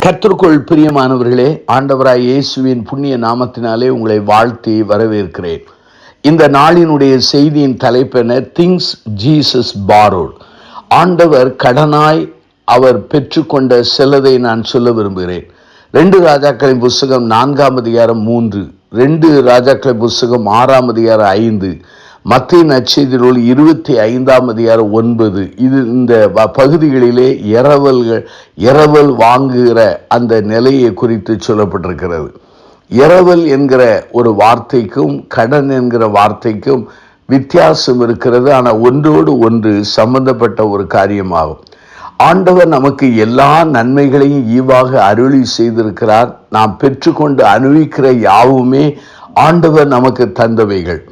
கர்த்தருக்குள் பிரியமானவர்களே, ஆண்டவராய் இயேசுவின் புண்ணிய நாமத்தினாலே உங்களை வாழ்த்தி வரவேற்கிறேன். இந்த நாளினுடைய செய்தியின் தலைப்பென திங்ஸ் ஜீசஸ் பாரோட். ஆண்டவர் கடனாய் அவர் பெற்றுக்கொண்ட சிலதை நான் சொல்ல விரும்புகிறேன். 2 ராஜாக்களின் புஸ்தகம் 4ஆம் அதிகாரம் 3, 2 ராஜாக்களின் புஸ்தகம் 6ஆம் அதிகாரம் 5, மத்தேயு நற்செய்தி நூல் 25ஆம் அதிகாரம் 9. இந்த பகுதிகளிலே இரவல் வாங்குகிற அந்த நிலையை குறித்து சொல்லப்பட்டிருக்கிறது. இரவல் என்கிற ஒரு வார்த்தைக்கும் கடன் என்கிற வார்த்தைக்கும் வித்தியாசம் இருக்கிறது. ஆனால் ஒன்றோடு ஒன்று சம்பந்தப்பட்ட ஒரு காரியமாகும். ஆண்டவர் நமக்கு எல்லா நன்மைகளையும் ஈவாக அருளி செய்திருக்கிறார். நாம் பெற்றுக்கொண்டு அனுபவிக்கிற யாவுமே ஆண்டவர் நமக்கு தந்தவைகள்.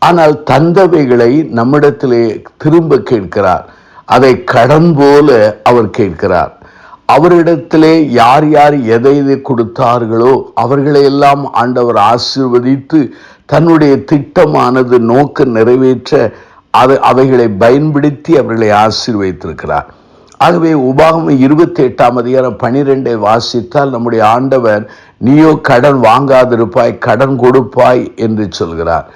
ஆனால் தந்தவைகளை நம்மிடத்திலே திரும்ப கேட்கிறார். அதை கடன் போல அவர் கேட்கிறார். அவரிடத்திலே யார் யார் எதை கொடுத்தார்களோ அவர்களையெல்லாம் ஆண்டவர் ஆசீர்வதித்து தன்னுடைய திட்டமானது நோக்க நிறைவேற்ற அவைகளை பயன்படுத்தி அவர்களை ஆசீர்வதித்திருக்கிறார். ஆகவே உபாகமம் 28ஆம் அதிகாரம் 12 வாசித்தால் நம்முடைய ஆண்டவர் நீயோ கடன் வாங்காதிருப்பாய், கடன் கொடுப்பாய் என்று சொல்கிறார்.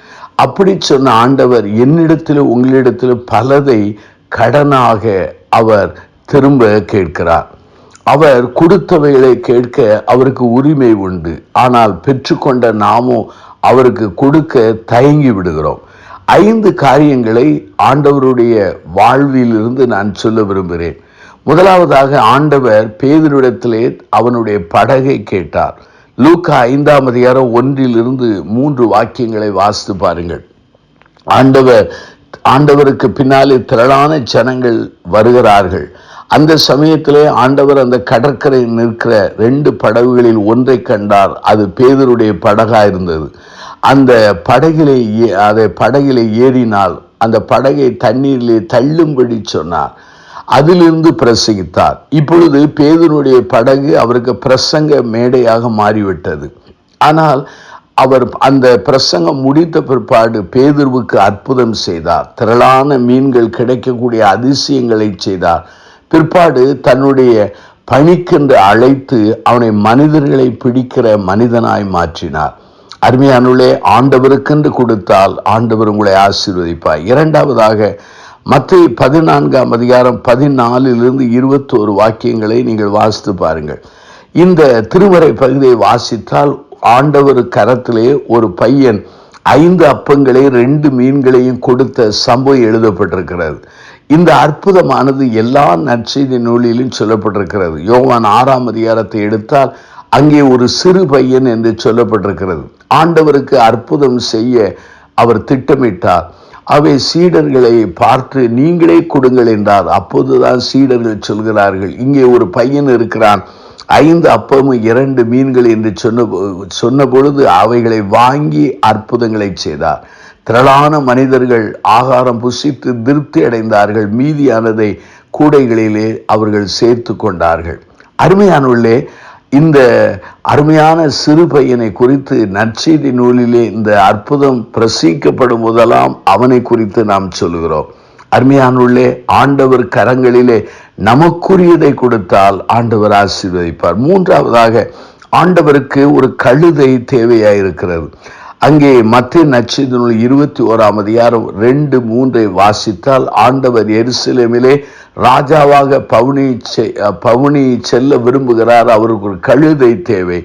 அப்படி சொன்ன ஆண்டவர் என்னிடத்திலும் உங்களிடத்திலும் பலதை கடனாக அவர் திரும்ப கேட்கிறார். அவர் கொடுத்தவைகளை கேட்க அவருக்கு உரிமை உண்டு. ஆனால் பெற்றுக்கொண்ட நாமோ அவருக்கு கொடுக்க தயங்கி விடுகிறோம். 5 காரியங்களை ஆண்டவருடைய வாழ்விலிருந்து நான் சொல்ல விரும்புகிறேன். முதலாவதாக, ஆண்டவர் பேதுருவிடத்திலே அவனுடைய படகை கேட்டார். லூக்கா 5ஆம் அதிகாரம் 1-3 வாக்கியங்களை வாசித்து பாருங்கள். ஆண்டவருக்கு பின்னாலே திரளான ஜனங்கள் வருகிறார்கள். அந்த சமயத்திலே ஆண்டவர் அந்த கடற்கரையில் நிற்கிற 2 படகுகளில் ஒன்றை கண்டார். அது பேதுருடைய படகா இருந்தது. அந்த படகிலே ஏறினால் அந்த படகை தண்ணீரிலே தள்ளும்படி சொன்னார். அதிலிருந்து பிரசங்கித்தார். இப்பொழுது பேதுருடைய படகு அவருக்கு பிரசங்க மேடையாக மாறிவிட்டது. ஆனால் அவர் அந்த பிரசங்கம் முடித்த பிற்பாடு பேதுருவுக்கு அற்புதம் செய்தார். திரளான மீன்கள் கிடைக்கக்கூடிய அதிசயங்களை செய்தார். பிற்பாடு தன்னுடைய பணிக்கென்று அழைத்து அவனை மனிதர்களை பிடிக்கிற மனிதனாய் மாற்றினார். அருமையானுள்ளே, ஆண்டவருக்கென்று கொடுத்தால் ஆண்டவர் உங்களை ஆசீர்வதிப்பார். இரண்டாவதாக, மத்தேயு 14ஆம் அதிகாரம் 14-21 வாக்கியங்களை நீங்கள் வாசித்து பாருங்கள். இந்த திருமறை பகுதியை வாசித்தால் ஆண்டவர் கரத்திலே ஒரு பையன் 5 அப்பங்களை 2 மீன்களையும் கொடுத்த சம்பவம் எழுதப்பட்டிருக்கிறது. இந்த அற்புதமானது எல்லா நற்செய்தி நூலிலும் சொல்லப்பட்டிருக்கிறது. யோவான் 6ஆம் அதிகாரத்தை எடுத்தால் அங்கே ஒரு சிறு பையன் என்று சொல்லப்பட்டிருக்கிறது. ஆண்டவருக்கு அற்புதம் செய்ய அவர் திட்டமிட்டார். அவை சீடர்களை பார்த்து நீங்களே கொடுங்கள் என்றார். அப்போதுதான் சீடர்கள் சொல்கிறார்கள், இங்கே ஒரு பையன் இருக்கிறான், 5 அப்பமும் 2 மீன்கள் என்று சொன்ன பொழுது அவைகளை வாங்கி அற்புதங்களை செய்தார். திரளான மனிதர்கள் ஆகாரம் புசித்து திருப்தி அடைந்தார்கள். மீதியானதை கூடைகளிலே அவர்கள் சேர்த்து கொண்டார்கள். அருமையானவர்களே, இந்த அருமையான சிறு பையனை குறித்து நற்செய்தி நூலிலே இந்த அற்புதம் பிரசிக்கப்படும் போதெல்லாம் அவனை குறித்து நாம் சொல்லுகிறோம். அருமையானவர்களே, ஆண்டவர் கரங்களிலே நமக்குரியதை கொடுத்தால் ஆண்டவர் ஆசீர்வதிப்பார். மூன்றாவதாக, ஆண்டவருக்கு ஒரு கழுதை தேவையாயிருக்கிறது. அங்கே மத்தேயு நற்செய்தி நூல் 21ஆம் அதிகாரம் 2-3 வாசித்தால் ஆண்டவர் எருசலேமிலே ராஜாவாக பவுனி செல்ல விரும்புகிறார். அவருக்கு ஒரு கழுதை தேவை.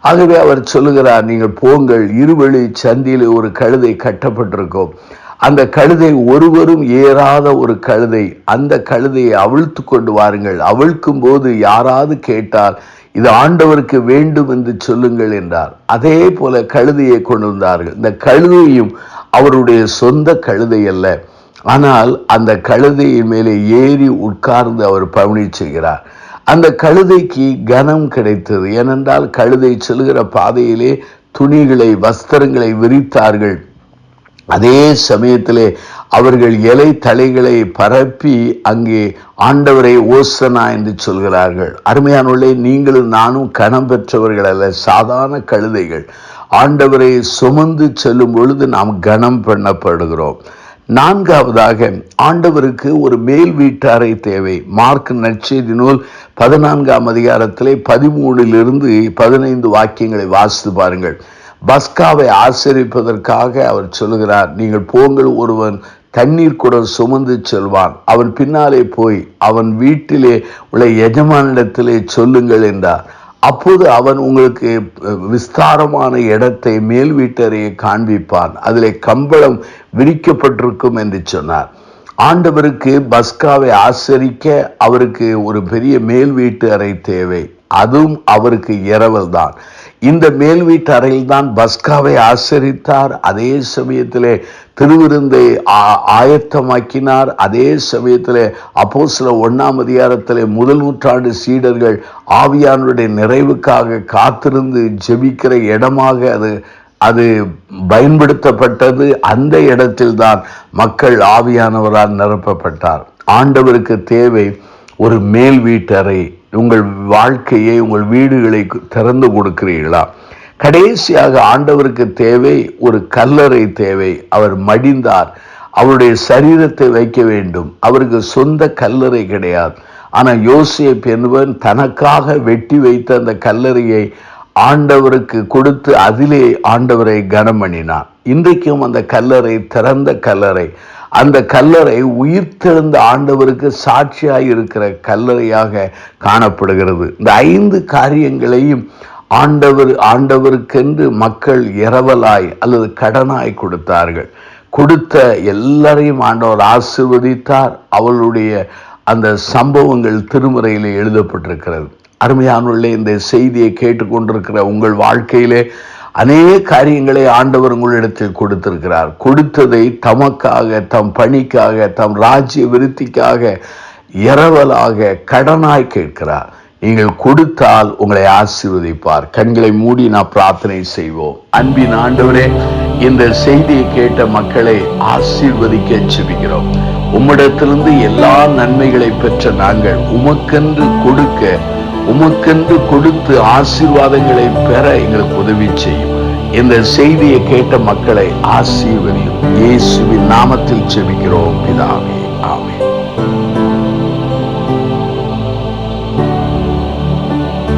ஆகவே அவர் சொல்லுகிறார், நீங்கள் போங்கள், இருவழி சந்தியில் ஒரு கழுதை கட்டப்பட்டிருக்கும். அந்த கழுதை ஒருவரும் ஏறாத ஒரு கழுதை. அந்த கழுதையை அவிழ்த்து கொண்டு வாருங்கள். அவிழ்க்கும் போது யாராவது கேட்டால் இது ஆண்டவருக்கு வேண்டும் என்று சொல்லுங்கள் என்றார். அதே போல கழுதையை கொண்டு வந்தார்கள். இந்த கழுதையும் அவருடைய சொந்த கழுதை அல்ல. ஆனால் அந்த கழுதையின் மேலே ஏறி உட்கார்ந்து அவர் பவனி செய்கிறார். அந்த கழுதைக்கு கனம் கிடைத்தது. ஏனென்றால் கழுதை செல்கிற பாதையிலே துணிகளை, வஸ்திரங்களை விரித்தார்கள். அதே சமயத்திலே அவர்கள் இலை தலைகளை பரப்பி அங்கே ஆண்டவரை ஓசனா என்று சொல்கிறார்கள். அருமையானவர்களே, நீங்களும் நானும் கனம் பெற்றவர்கள் அல்ல, சாதாரண கழுதைகள். ஆண்டவரை சுமந்து செல்லும் பொழுது நாம் கனம் பண்ணப்படுகிறோம். நான்காவதாக, ஆண்டவருக்கு ஒரு மேல் வீட்டாரை தேவை. மார்க் நற்செய்தி நூல் 14ஆம் அதிகாரத்திலே 13-15 வாக்கியங்களை வாசித்து பாருங்கள். பஸ்காவை ஆசரிப்பதற்காக அவர் சொல்லுகிறார், நீங்கள் போங்கள், ஒருவன் தண்ணீர் குடம் சுமந்து செல்வான், அவன் பின்னாலே போய் அவன் வீட்டிலே உள்ள எஜமானிடத்திலே சொல்லுங்கள் என்றார். அப்போது அவன் உங்களுக்கு விஸ்தாரமான இடத்தை, மேல் வீட்டறையை காண்பிப்பான், அதிலே கம்பளம் விரிக்கப்பட்டிருக்கும் என்று சொன்னார். ஆண்டவருக்கு பஸ்காவை ஆசரிக்க அவருக்கு ஒரு பெரிய மேல் வீட்டு அறை தேவை. அதுவும் அவருக்கு இரவல் தான். இந்த மேல் வீட்டு அறையில் தான் பஸ்காவை ஆசரித்தார். அதே சமயத்திலே திருவிருந்தை ஆயத்தமாக்கினார். அதே சமயத்திலே அப்போஸ்தலர் 1ஆம் அதிகாரத்திலே முதல் நூற்றாண்டு சீடர்கள் ஆவியானவருடைய நிறைவுக்காக காத்திருந்து ஜெபிக்கிற இடமாக அது பயன்படுத்தப்பட்டது. அந்த இடத்தில் தான் மக்கள் ஆவியானவரால் நிரப்பப்பட்டார். ஆண்டவருக்கு தேவை ஒரு மேல் வீட்டறை. உங்கள் வாழ்க்கையை, உங்கள் வீடுகளை திறந்து கொடுக்கிறீர்களா? கடைசியாக ஆண்டவருக்கு தேவை ஒரு கல்லறை தேவை. அவர் மடிந்தார், அவருடைய சரீரத்தை வைக்க வேண்டும். அவருக்கு சொந்த கல்லறை கிடையாது. ஆனால் யோசேப்பு என்பவன் தனக்காக வெட்டி வைத்த அந்த கல்லறையை ஆண்டவருக்கு கொடுத்து அதிலே ஆண்டவரை கனம் பண்ணினார். இன்றைக்கும் அந்த கல்லறை திறந்த கல்லறை. அந்த கல்லறை உயிர்த்தெழுந்த ஆண்டவருக்கு சாட்சியாய் இருக்கிற கல்லறையாக காணப்படுகிறது. இந்த 5 காரியங்களையும் ஆண்டவருக்கென்று மக்கள் இரவலாய் அல்லது கடனாய் கொடுத்தார்கள். கொடுத்த எல்லாரையும் ஆண்டவர் ஆசீர்வதித்தார். அவளுடைய அந்த சம்பவங்கள் திருமறையிலே எழுதப்பட்டிருக்கிறது. அருமையானவர்களே, இந்த செய்தியை கேட்டுக்கொண்டிருக்கிற உங்கள் வாழ்க்கையிலே அநேக காரியங்களை ஆண்டவர் உங்களிடத்தில் கொடுத்திருக்கிறார். கொடுத்ததை தமக்காக, தம் பணிக்காக, தம் ராஜ்ய விருத்திக்காக, இரவலாக, கடனாய் கேட்கிறார். நீங்கள் கொடுத்தால் உங்களை ஆசீர்வதிப்பார். கண்களை மூடி நான் பிரார்த்தனை செய்வோம். அன்பின் ஆண்டவரே, இந்த செய்தியை கேட்ட மக்களை ஆசீர்வதிக்க ஜெபிக்கிறோம். உம்மிடத்திலிருந்து எல்லா நன்மைகளை பெற்ற நாங்கள் உமக்கென்று கொடுத்து ஆசீர்வாதங்களை பெற எங்களுக்கு உதவி செய்யும். இந்த செய்தியை கேட்ட மக்களை ஆசீர்வதியும். இயேசுவின் நாமத்தில் ஜெபிக்கிறோம் பிதாவே, ஆமென்.